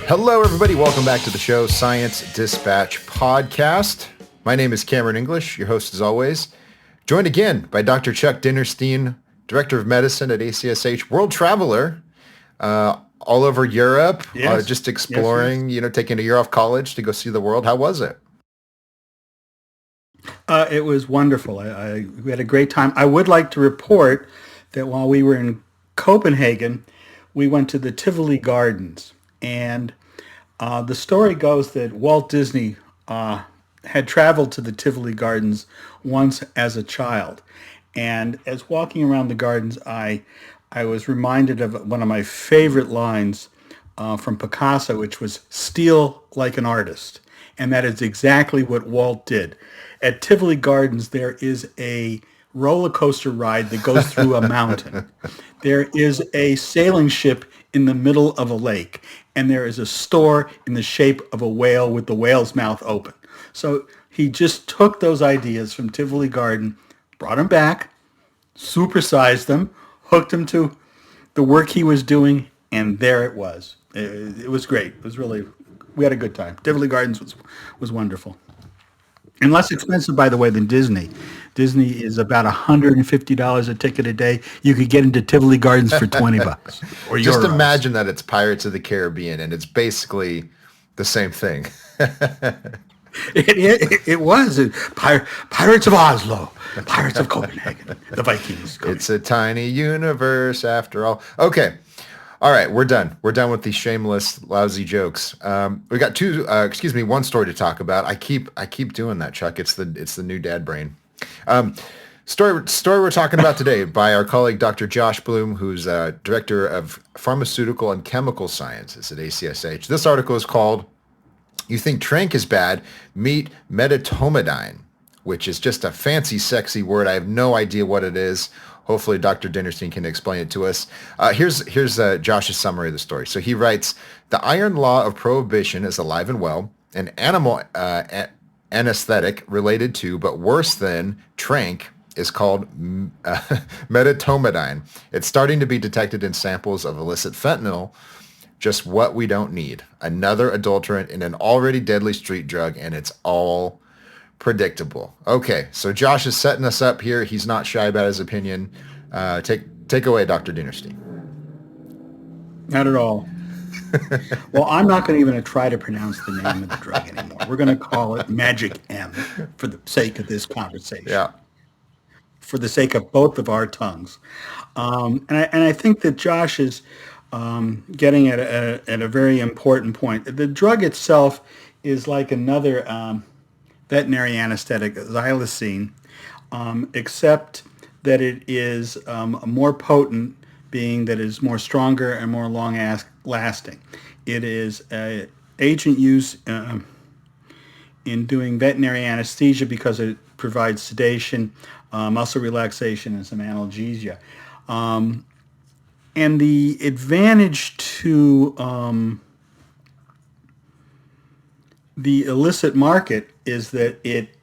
Hello, everybody. Welcome back to the show, Science Dispatch Podcast. My name is Cameron English, your host as always. Joined again by Dr. Chuck Dinnerstein, Director of Medicine at ACSH, world traveler, all over Europe, Yes. just exploring, taking a year off college to go see the world. How was it? It was wonderful. We had a great time. I would like to report that while we were in Copenhagen, we went to the Tivoli Gardens. And the story goes that Walt Disney had traveled to the Tivoli Gardens once as a child. And as walking around the gardens, I was reminded of one of my favorite lines from Picasso, which was "steal like an artist." And that is exactly what Walt did. At Tivoli Gardens, there is a roller coaster ride that goes through a mountain. There is a sailing ship in the middle of a lake, and there is a store in the shape of a whale with the whale's mouth open. So he just took those ideas from Tivoli Garden, brought them back, supersized them, hooked them to the work he was doing, and there it was. It was great. It was really, we had a good time. Tivoli Gardens was wonderful. And less expensive, by the way, than Disney. Disney is about $150 a ticket a day. You could get into Tivoli Gardens for $20 or Just euros. imagine that it's Pirates of the Caribbean, and it's basically the same thing. It was. Pirates of Oslo, Pirates of Copenhagen, the Vikings. It's a tiny universe after all. Okay. All right, we're done. We're done with these shameless, lousy jokes. We got one story to talk about. I keep doing that, Chuck. It's the new dad brain. Story we're talking about today by our colleague Dr. Josh Bloom, who's director of pharmaceutical and chemical sciences at ACSH. This article is called "You Think Trank is Bad? Meet Medetomidine," which is just a fancy, sexy word. I have no idea what it is. Hopefully, Dr. Dinnerstein can explain it to us. Here's Josh's summary of the story. So he writes, "The iron law of prohibition is alive and well. An animal anesthetic related to, but worse than, trank is called medetomidine. It's starting to be detected in samples of illicit fentanyl, just what we don't need. Another adulterant in an already deadly street drug, and it's all predictable." Okay, so Josh is setting us up here. He's not shy about his opinion. Take away, Dr. Dinnerstein. Not at all. Well, I'm not going to even try to pronounce the name of the drug anymore. We're going to call it Magic M for the sake of this conversation. Yeah. For the sake of both of our tongues. And I think that Josh is getting at a very important point. The drug itself is like another veterinary anesthetic, xylazine, except that it is more potent, being that it is more stronger and more long-lasting. It is an agent used in doing veterinary anesthesia because it provides sedation, muscle relaxation, and some analgesia. And the advantage to the illicit market is that it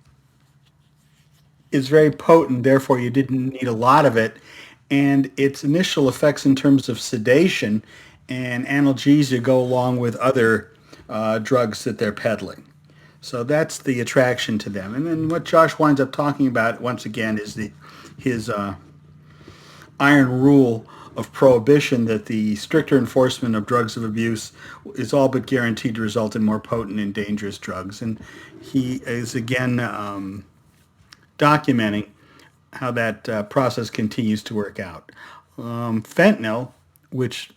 is very potent, therefore you didn't need a lot of it, and its initial effects in terms of sedation and analgesia go along with other drugs that they're peddling. So that's the attraction to them. And then what Josh winds up talking about, once again, is his iron rule of prohibition, that the stricter enforcement of drugs of abuse is all but guaranteed to result in more potent and dangerous drugs. And he is again documenting how that process continues to work out. Fentanyl, which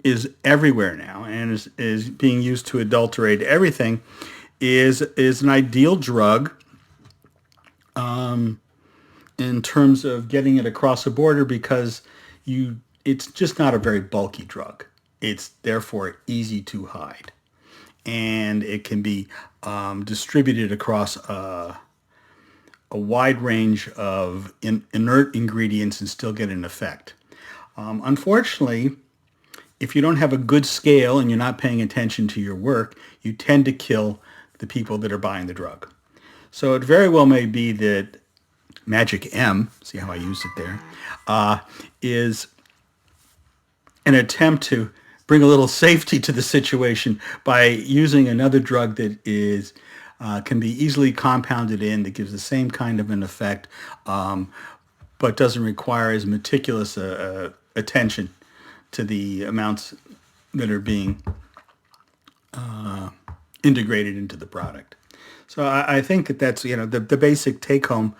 is everywhere now and is being used to adulterate everything, is an ideal drug in terms of getting it across the border, because it's just not a very bulky drug. It's therefore easy to hide, and it can be distributed across a wide range of inert ingredients and still get an effect. Unfortunately, if you don't have a good scale and you're not paying attention to your work, you tend to kill the people that are buying the drug. So it very well may be that Magic M, see how I used it there, is an attempt to bring a little safety to the situation by using another drug that is can be easily compounded in that gives the same kind of an effect, but doesn't require as meticulous attention to the amounts that are being integrated into the product. So I think that that's the basic take home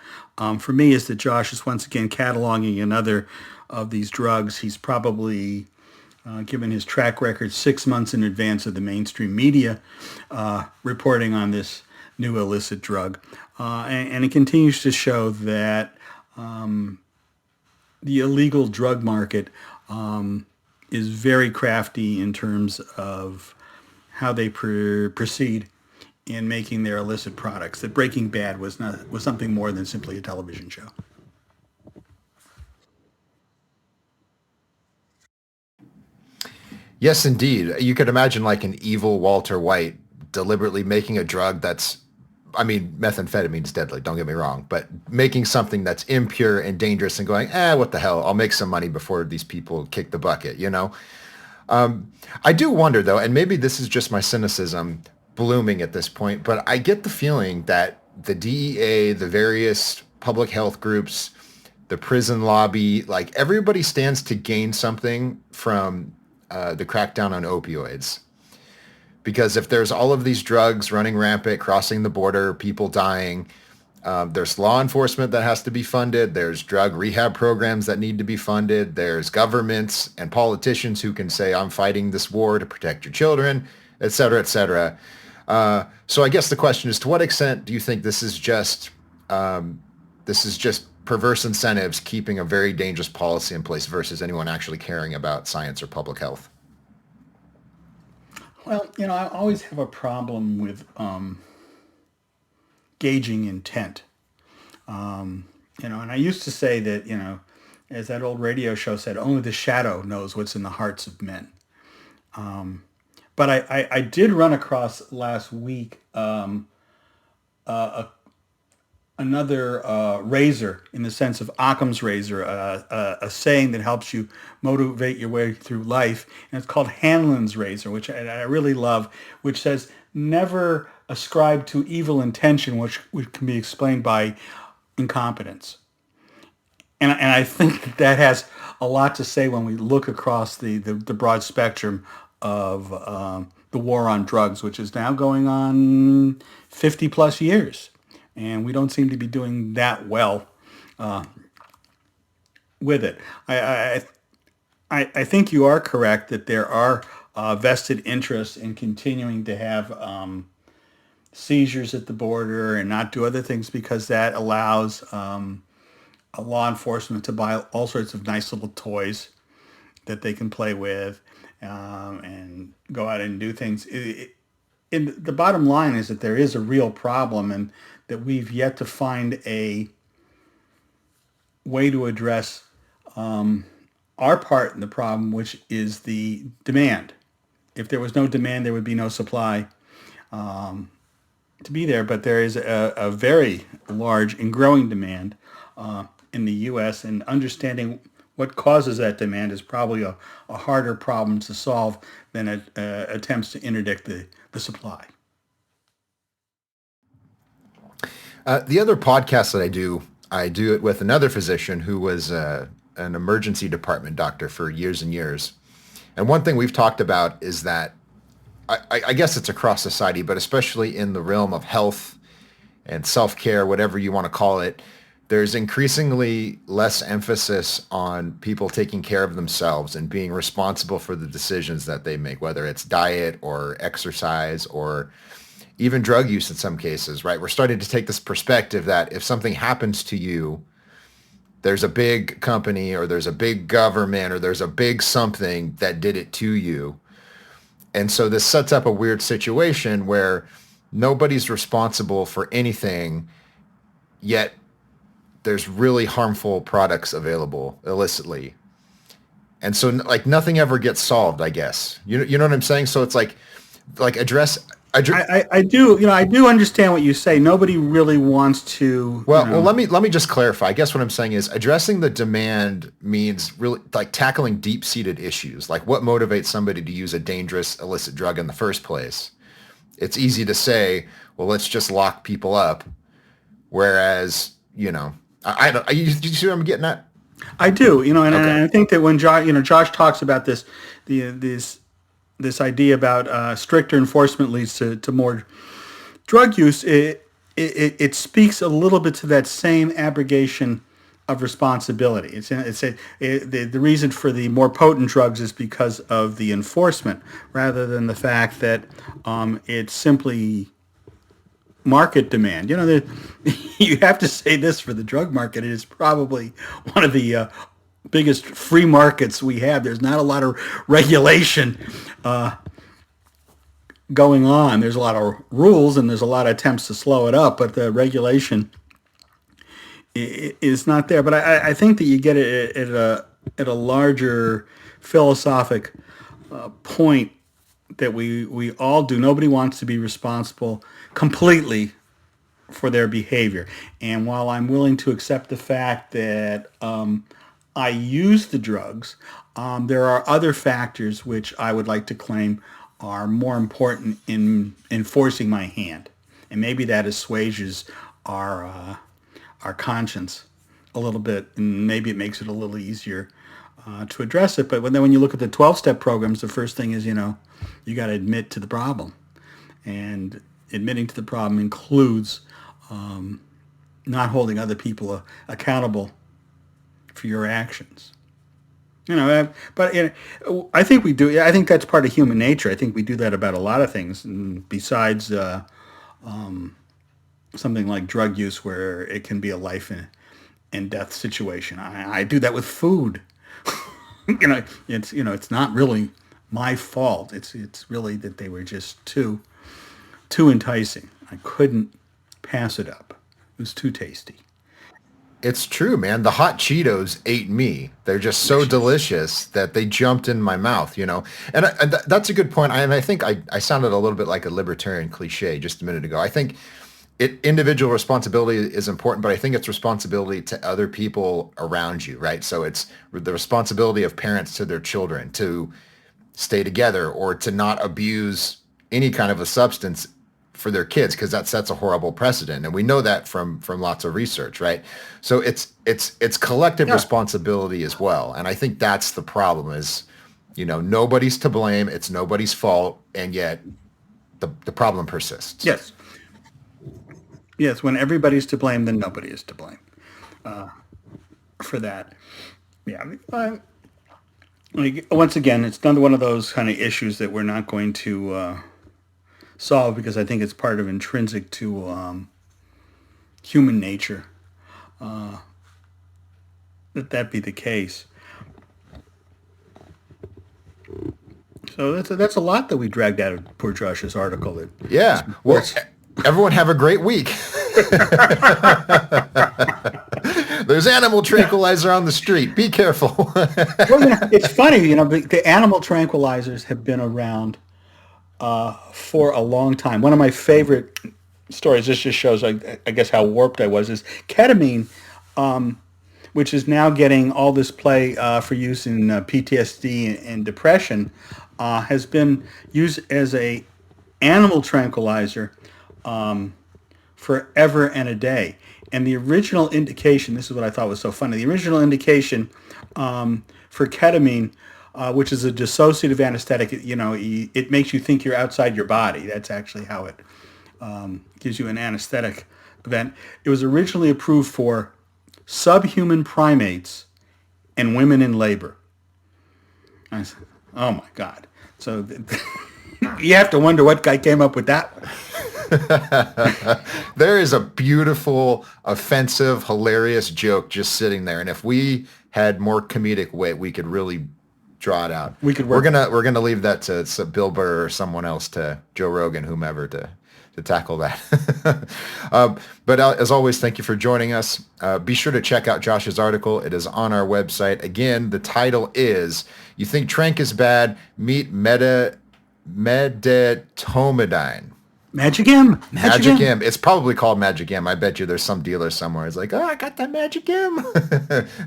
for me is that Josh is once again cataloging another of these drugs. He's probably given his track record 6 months in advance of the mainstream media reporting on this new illicit drug, and it continues to show that the illegal drug market is very crafty in terms of how they proceed in making their illicit products. That Breaking Bad was something more than simply a television show. Yes, indeed. You could imagine like an evil Walter White deliberately making a drug that's, I mean, methamphetamine is deadly, don't get me wrong, but making something that's impure and dangerous and going, what the hell? I'll make some money before these people kick the bucket, you know? I do wonder though, and maybe this is just my cynicism blooming at this point, but I get the feeling that the DEA, the various public health groups, the prison lobby, like everybody stands to gain something from the crackdown on opioids. Because if there's all of these drugs running rampant, crossing the border, people dying, there's law enforcement that has to be funded. There's drug rehab programs that need to be funded. There's governments and politicians who can say, I'm fighting this war to protect your children, et cetera, et cetera. So I guess the question is, to what extent do you think this is just perverse incentives keeping a very dangerous policy in place versus anyone actually caring about science or public health? Well, I always have a problem with gauging intent. And I used to say that, as that old radio show said, only the shadow knows what's in the hearts of men. But I did run across last week another razor in the sense of Occam's razor, a saying that helps you motivate your way through life. And it's called Hanlon's razor, which I really love, which says, never ascribe to evil intention, which can be explained by incompetence. And I think that has a lot to say when we look across the broad spectrum of the war on drugs, which is now going on 50 plus years. And we don't seem to be doing that well with it. I think you are correct that there are vested interests in continuing to have seizures at the border and not do other things because that allows law enforcement to buy all sorts of nice little toys that they can play with and go out and do things. And the bottom line is that there is a real problem and that we've yet to find a way to address our part in the problem, which is the demand. If there was no demand, there would be no supply to be there. But there is a very large and growing demand in the U.S., and understanding what causes that demand is probably a harder problem to solve than attempts to interdict the supply. The other podcast that I do it with another physician who was an emergency department doctor for years and years. And one thing we've talked about is that I guess it's across society, but especially in the realm of health and self-care, whatever you want to call it, there's increasingly less emphasis on people taking care of themselves and being responsible for the decisions that they make, whether it's diet or exercise or even drug use in some cases, right? We're starting to take this perspective that if something happens to you, there's a big company or there's a big government or there's a big something that did it to you. And so this sets up a weird situation where nobody's responsible for anything, yet there's really harmful products available illicitly. And so like nothing ever gets solved, I guess. You know what I'm saying? So it's like address, I do, I do understand what you say. Nobody really wants to, Well, let me just clarify. I guess what I'm saying is addressing the demand means really like tackling deep-seated issues, like what motivates somebody to use a dangerous illicit drug in the first place. It's easy to say, well, let's just lock people up, whereas, I don't. You see what I'm getting at? I do, and Okay. I think that when Josh talks about this idea about stricter enforcement leads to more drug use, it speaks a little bit to that same abrogation of responsibility. The reason for the more potent drugs is because of the enforcement rather than the fact that it's simply market demand. You have to say this for the drug market. It is probably one of the biggest free markets we have. There's not a lot of regulation going on. There's a lot of rules and there's a lot of attempts to slow it up, but the regulation is not there. But I think that you get it at a larger philosophic point that we all do. Nobody wants to be responsible completely for their behavior. And while I'm willing to accept the fact that I use the drugs, there are other factors which I would like to claim are more important in enforcing my hand. And maybe that assuages our conscience a little bit, and maybe it makes it a little easier to address it. But when you look at the 12-step programs, the first thing is, you got to admit to the problem. And admitting to the problem includes not holding other people accountable for your actions. But I think we do. I think that's part of human nature. I think we do that about a lot of things, and besides something like drug use, where it can be a life and death situation. I do that with food. It's not really my fault. It's really that they were just too enticing. I couldn't pass it up. It was too tasty. It's true, man. The hot Cheetos ate me. They're just so delicious that they jumped in my mouth, And that's a good point. And I think I sounded a little bit like a libertarian cliche just a minute ago. I think individual responsibility is important, but I think it's responsibility to other people around you, right? So it's the responsibility of parents to their children to stay together or to not abuse any kind of a substance for their kids, because that sets a horrible precedent, and we know that from lots of research, right? So it's collective responsibility as well, and I think that's the problem is, nobody's to blame, it's nobody's fault, and yet the problem persists. Yes, when everybody's to blame, then nobody is to blame for that. Yeah, once again, it's another one of those kind of issues that we're not going to solve, because I think it's part of intrinsic to human nature that be the case. So that's a lot that we dragged out of poor Josh's article. Yeah. Well, everyone have a great week. There's animal tranquilizer on the street. Be careful. Well, it's funny, the animal tranquilizers have been around for a long time. One of my favorite stories, this just shows, I guess, how warped I was, is ketamine, which is now getting all this play for use in PTSD and depression, has been used as a animal tranquilizer forever and a day. And the original indication, this is what I thought was so funny, the original indication for ketamine, which is a dissociative anesthetic, it makes you think you're outside your body. That's actually how it gives you an anesthetic event. It was originally approved for subhuman primates and women in labor. I said, oh my God. So you have to wonder what guy came up with that one. There is a beautiful, offensive, hilarious joke just sitting there, and if we had more comedic wit, we could really draw it out. We could We're work. gonna leave that to Bill Burr or someone else, to Joe Rogan, whomever, to tackle that. But as always, thank you for joining us. Be sure to check out Josh's article. It is on our website. Again, the title is "You Think Trank is Bad? Meet Medetomidine." Magic M. Magic Magic M. M. It's probably called Magic M. I bet you there's some dealer somewhere. It's like, oh, I got that Magic M.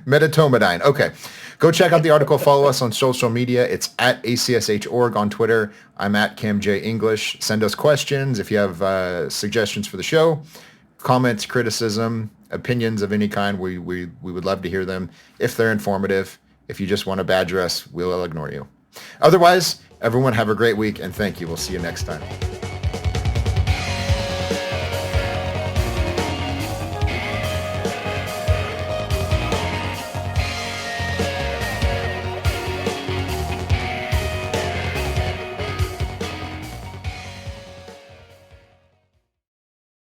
Medetomidine. Okay. Go check out the article. Follow us on social media. It's at ACSH.org on Twitter. I'm at Cam J English. Send us questions if you have suggestions for the show, comments, criticism, opinions of any kind. We would love to hear them if they're informative. If you just want to badger us, we'll ignore you. Otherwise, everyone have a great week and thank you. We'll see you next time.